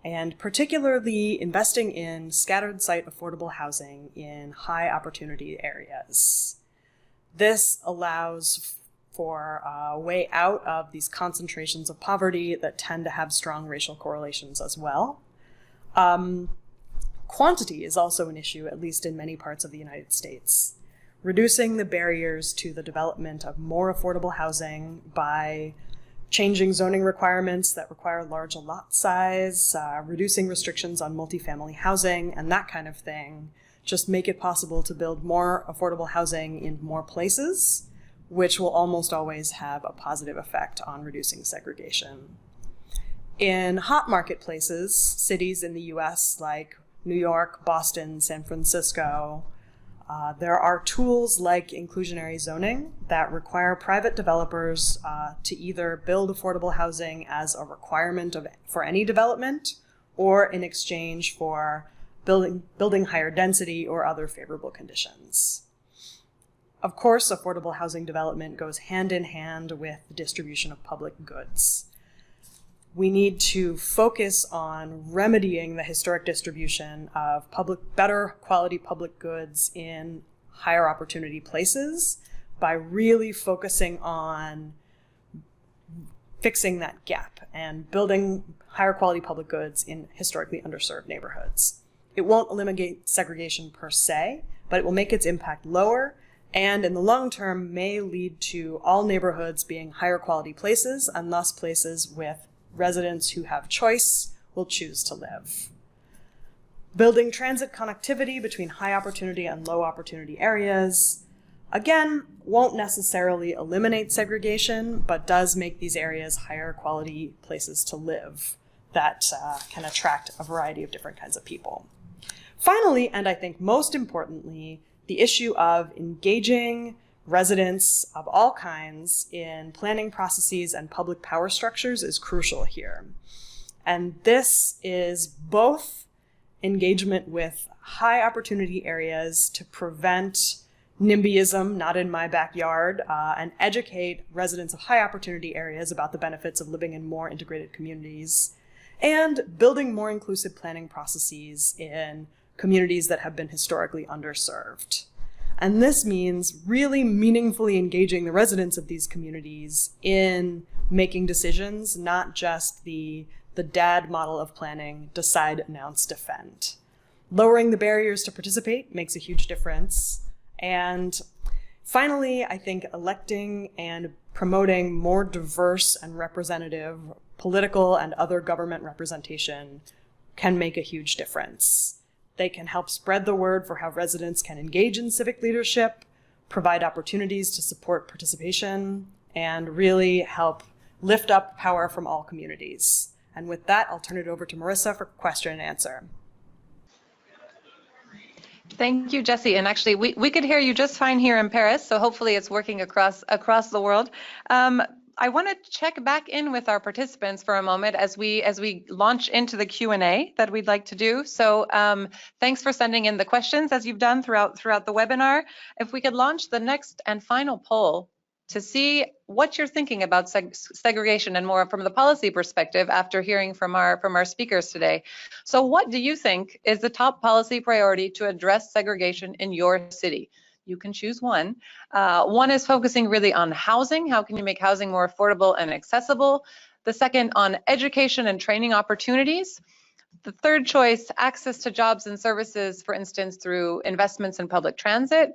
and particularly investing in scattered site affordable housing in high opportunity areas. This allows for a way out of these concentrations of poverty that tend to have strong racial correlations as well. Quantity is also an issue, at least in many parts of the United States. Reducing the barriers to the development of more affordable housing by changing zoning requirements that require large lot size, reducing restrictions on multifamily housing, and that kind of thing, just make it possible to build more affordable housing in more places, which will almost always have a positive effect on reducing segregation. In hot marketplaces, cities in the US like New York, Boston, San Francisco. There are tools like inclusionary zoning that require private developers to either build affordable housing as a requirement for any development or in exchange for building higher density or other favorable conditions. Of course, affordable housing development goes hand in hand with the distribution of public goods. We need to focus on remedying the historic distribution of better quality public goods in higher opportunity places by really focusing on fixing that gap and building higher quality public goods in historically underserved neighborhoods. It won't eliminate segregation per se, but it will make its impact lower, and in the long term may lead to all neighborhoods being higher quality places and thus places with residents who have choice will choose to live. Building transit connectivity between high opportunity and low opportunity areas, again, won't necessarily eliminate segregation, but does make these areas higher quality places to live that can attract a variety of different kinds of people. Finally, and I think most importantly, the issue of engaging residents of all kinds in planning processes and public power structures is crucial here. And this is both engagement with high opportunity areas to prevent NIMBYism, not in my backyard, and educate residents of high opportunity areas about the benefits of living in more integrated communities, and building more inclusive planning processes in communities that have been historically underserved. And this means really meaningfully engaging the residents of these communities in making decisions, not just the DAD model of planning, decide, announce, defend. Lowering the barriers to participate makes a huge difference. And finally, I think electing and promoting more diverse and representative political and other government representation can make a huge difference. They can help spread the word for how residents can engage in civic leadership, provide opportunities to support participation, and really help lift up power from all communities. And with that, I'll turn it over to Marissa for question and answer. Thank you, Jessie. And actually, we could hear you just fine here in Paris, so hopefully it's working across the world. I want to check back in with our participants for a moment as we launch into the Q&A that we'd like to do. So thanks for sending in the questions as you've done throughout the webinar. If we could launch the next and final poll to see what you're thinking about segregation and more from the policy perspective after hearing from our speakers today. So what do you think is the top policy priority to address segregation in your city? You can choose one. One is focusing really on housing. How can you make housing more affordable and accessible? The second on education and training opportunities. The third choice, access to jobs and services, for instance, through investments in public transit.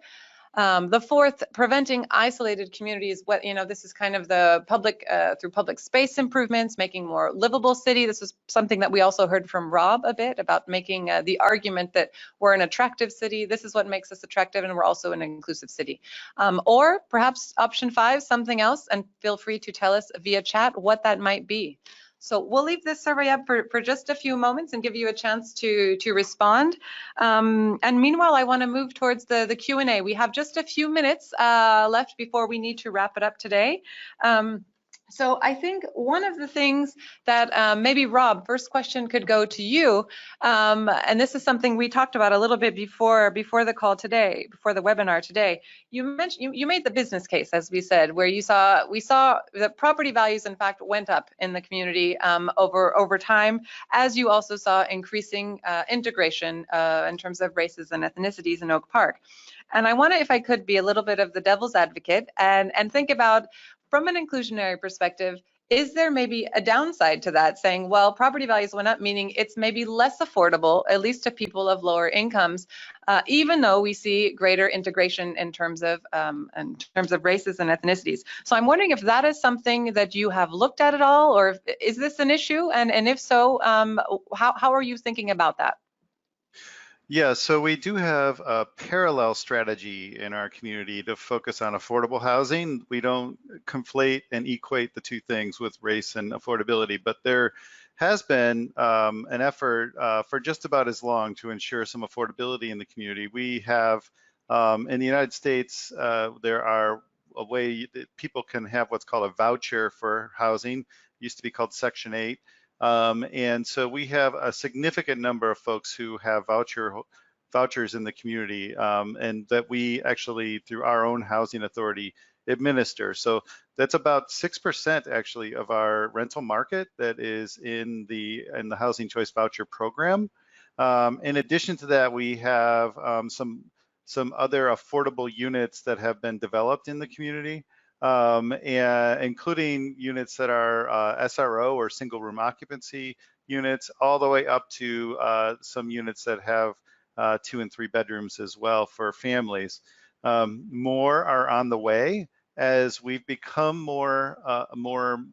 The fourth, preventing isolated communities. This is kind of the public, through public space improvements, making more livable city. This is something that we also heard from Rob a bit about making the argument that we're an attractive city. This is what makes us attractive, and we're also an inclusive city. Or perhaps option 5, something else, and feel free to tell us via chat what that might be. So we'll leave this survey up for just a few moments and give you a chance to respond. And meanwhile, I want to move towards the Q&A. We have just a few minutes left before we need to wrap it up today. So I think one of the things that maybe Rob, first question could go to you, and this is something we talked about a little bit before the call today, before the webinar today. You mentioned you made the business case, as we said, where we saw that property values in fact went up in the community over time, as you also saw increasing integration in terms of races and ethnicities in Oak Park. And I want to, if I could, be a little bit of the devil's advocate and think about, from an inclusionary perspective, is there maybe a downside to that, saying, well, property values went up, meaning it's maybe less affordable, at least to people of lower incomes, even though we see greater integration in terms of races and ethnicities. So I'm wondering if that is something that you have looked at all, or is this an issue? And if so, how are you thinking about that? Yeah, so we do have a parallel strategy in our community to focus on affordable housing. We don't conflate and equate the two things with race and affordability, but there has been an effort for just about as long to ensure some affordability in the community. We have, in the United States, there are a way that people can have what's called a voucher for housing. It used to be called Section 8. And so we have a significant number of folks who have vouchers in the community, and that we actually, through our own housing authority, administer. So that's about 6% actually of our rental market that is in the Housing Choice Voucher program. In addition to that, we have some other affordable units that have been developed in the community. And including units that are SRO or single room occupancy units, all the way up to some units that have 2 and 3 bedrooms as well for families. More are on the way as we've become more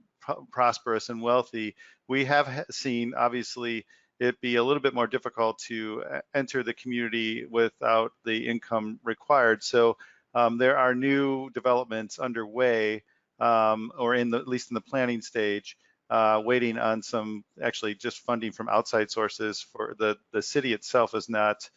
prosperous and wealthy. We have seen, obviously, it be a little bit more difficult to enter the community without the income required. So there are new developments underway, or at least in the planning stage, waiting on some actually just funding from outside sources. For the city itself is not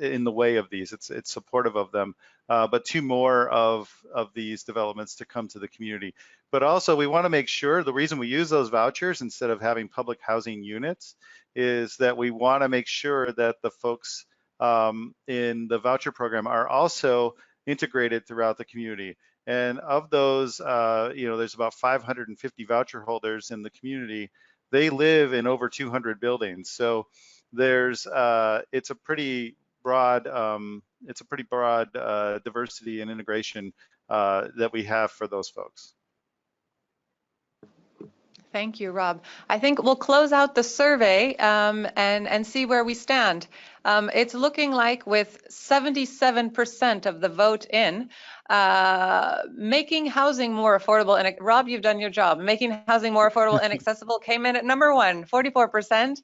in the way of these. It's supportive of them, but 2 more of these developments to come to the community. But also we want to make sure, the reason we use those vouchers instead of having public housing units is that we want to make sure that the folks in the voucher program are also integrated throughout the community. And of those, there's about 550 voucher holders in the community. They live in over 200 buildings. So there's it's a pretty broad diversity and integration that we have for those folks. Thank you, Rob. I think we'll close out the survey and see where we stand. It's looking like with 77% of the vote in, making housing more affordable, and Rob, you've done your job. Making housing more affordable and accessible came in at number 1, 44%.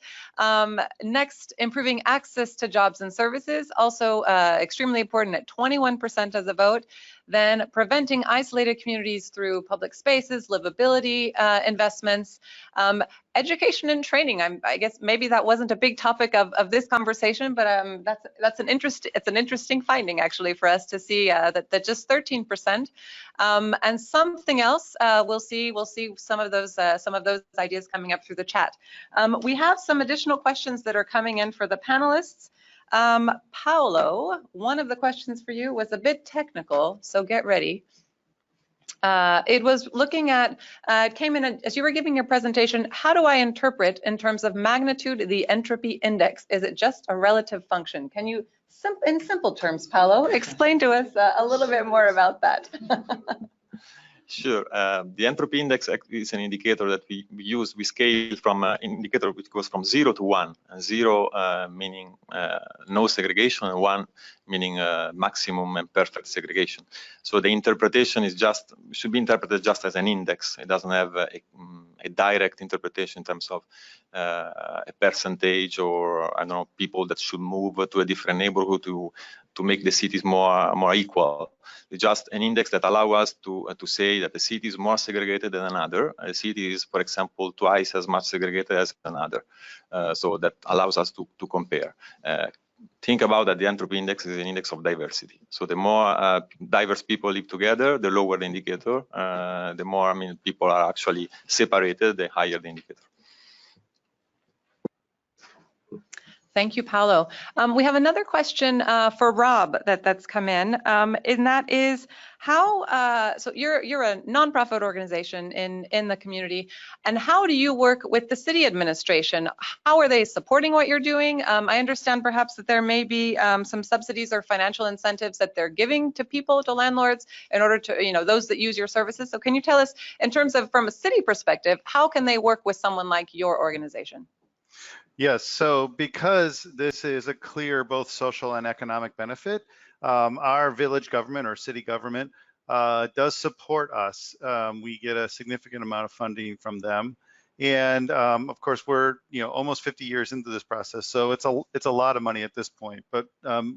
Next, improving access to jobs and services, also extremely important at 21% of the vote. Then preventing isolated communities through public spaces, livability investments, education and training. I guess maybe that wasn't a big topic of this conversation, but it's an interesting finding actually for us to see that just 13%. And something else, we'll see some of those ideas coming up through the chat. We have some additional questions that are coming in for the panelists. Paolo, one of the questions for you was a bit technical, so get ready. It was looking at, it came in as you were giving your presentation, how do I interpret in terms of magnitude the entropy index? Is it just a relative function? Can you, in simple terms, Paolo, explain to us a little bit more about that? Sure. The entropy index is an indicator that we use. We scale from an indicator which goes from 0 to 1. 0 meaning no segregation, and 1 meaning maximum and perfect segregation. So the interpretation is should be interpreted just as an index. It doesn't have a direct interpretation in terms of a percentage, or I don't know, people that should move to a different neighborhood to make the cities more equal. It's just an index that allows us to say that the city is more segregated than another. A city is, for example, twice as much segregated as another. So that allows us to compare. Think about that the entropy index is an index of diversity. So the more diverse people live together, the lower the indicator. The more, people are actually separated, the higher the indicator. Thank you, Paolo. We have another question for Rob that's come in, and that is how, so you're a nonprofit organization in the community, and how do you work with the city administration? How are they supporting what you're doing? I understand perhaps that there may be some subsidies or financial incentives that they're giving to people, to landlords, in order to, those that use your services. So can you tell us, in terms of from a city perspective, how can they work with someone like your organization? Yes, so because this is a clear both social and economic benefit, our village government or city government does support us. We get a significant amount of funding from them. And of course, we're almost 50 years into this process, so it's a lot of money at this point. But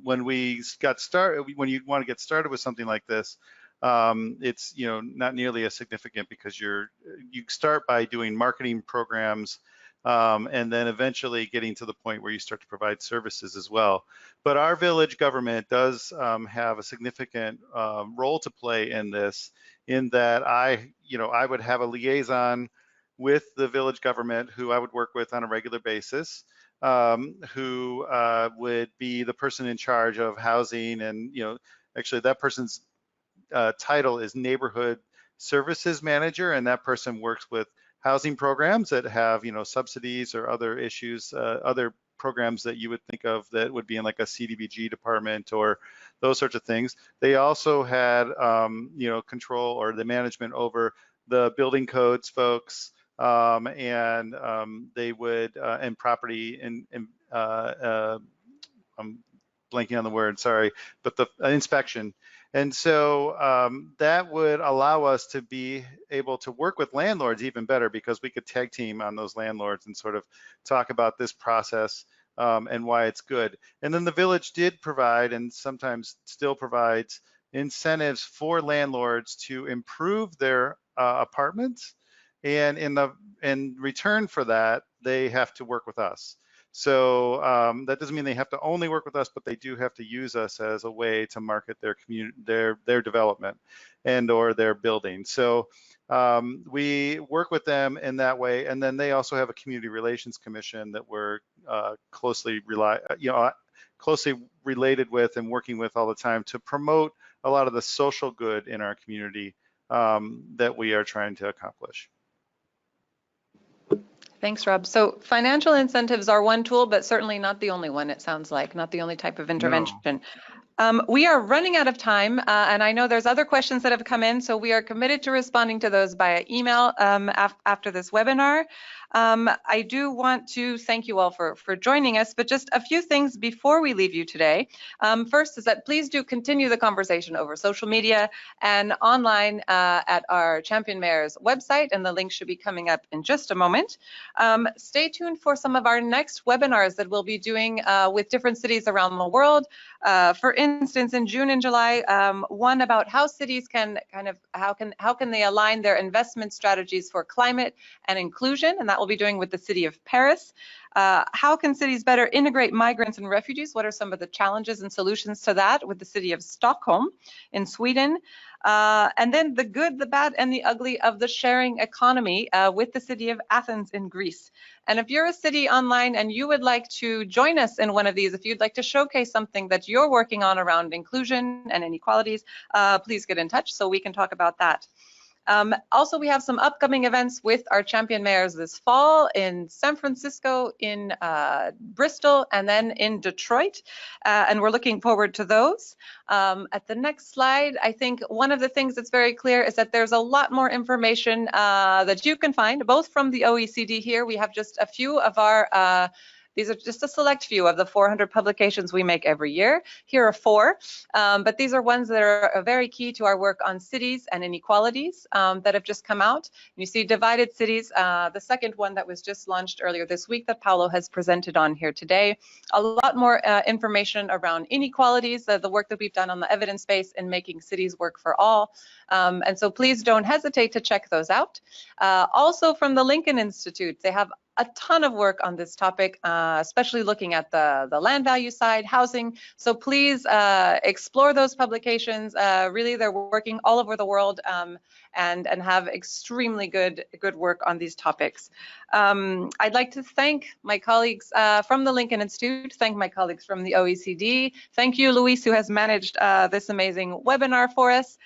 when we got started, when you want to get started with something like this, it's not nearly as significant, because you start by doing marketing programs, and then eventually getting to the point where you start to provide services as well. But our village government does have a significant role to play in this, in that I would have a liaison with the village government who I would work with on a regular basis, who would be the person in charge of housing, and actually that person's title is neighborhood services manager, and that person works with housing programs that have subsidies or other issues, other programs that you would think of that would be in like a CDBG department or those sorts of things. They also had control or the management over the building codes folks, and they would and property and I'm blanking on the word, sorry, but the inspection. And so that would allow us to be able to work with landlords even better, because we could tag team on those landlords and sort of talk about this process and why it's good. And then the village did provide, and sometimes still provides, incentives for landlords to improve their apartments, and in return for that, they have to work with us. So that doesn't mean they have to only work with us, but they do have to use us as a way to market their community, their development, and or their building. So we work with them in that way, and then they also have a community relations commission that we're closely related with and working with all the time to promote a lot of the social good in our community that we are trying to accomplish. Thanks, Rob. So financial incentives are one tool, but certainly not the only one, it sounds like, not the only type of intervention. No. We are running out of time, and I know there's other questions that have come in, so we are committed to responding to those via email after this webinar. I do want to thank you all for joining us, but just a few things before we leave you today. First is that please do continue the conversation over social media and online at our Champion Mayors website, and the link should be coming up in just a moment. Stay tuned for some of our next webinars that we'll be doing with different cities around the world. For instance, in June and July, one about how cities can how can they align their investment strategies for climate and inclusion, and that we'll be doing with the city of Paris. How can cities better integrate migrants and refugees? What are some of the challenges and solutions to that with the city of Stockholm in Sweden? And then the good, the bad, and the ugly of the sharing economy with the city of Athens in Greece. And if you're a city online and you would like to join us in one of these, if you'd like to showcase something that you're working on around inclusion and inequalities, please get in touch so we can talk about that. Also, we have some upcoming events with our Champion Mayors this fall in San Francisco, in Bristol, and then in Detroit, and we're looking forward to those. At the next slide, I think one of the things that's very clear is that there's a lot more information that you can find, both from the OECD here. We have just a few of our these are just a select few of the 400 publications we make every year. Here are 4, but these are ones that are very key to our work on cities and inequalities that have just come out. You see Divided Cities, the second one that was just launched earlier this week that Paolo has presented on here today. A lot more information around inequalities, the work that we've done on the evidence base in making cities work for all. And so please don't hesitate to check those out. Also from the Lincoln Institute, they have a ton of work on this topic, especially looking at the land value side, housing. So please explore those publications. Really, they're working all over the world and have extremely good work on these topics. I'd like to thank my colleagues from the Lincoln Institute, thank my colleagues from the OECD. Thank you, Luis, who has managed this amazing webinar for us.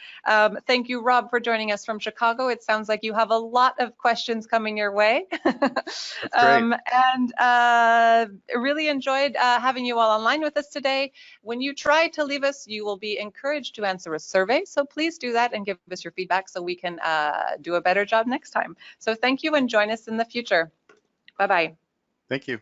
Thank you, Rob, for joining us from Chicago. It sounds like you have a lot of questions coming your way. And really enjoyed having you all online with us today. When you try to leave us, you will be encouraged to answer a survey. So please do that and give us your feedback so we can do a better job next time. So thank you and join us in the future. Bye-bye. Thank you.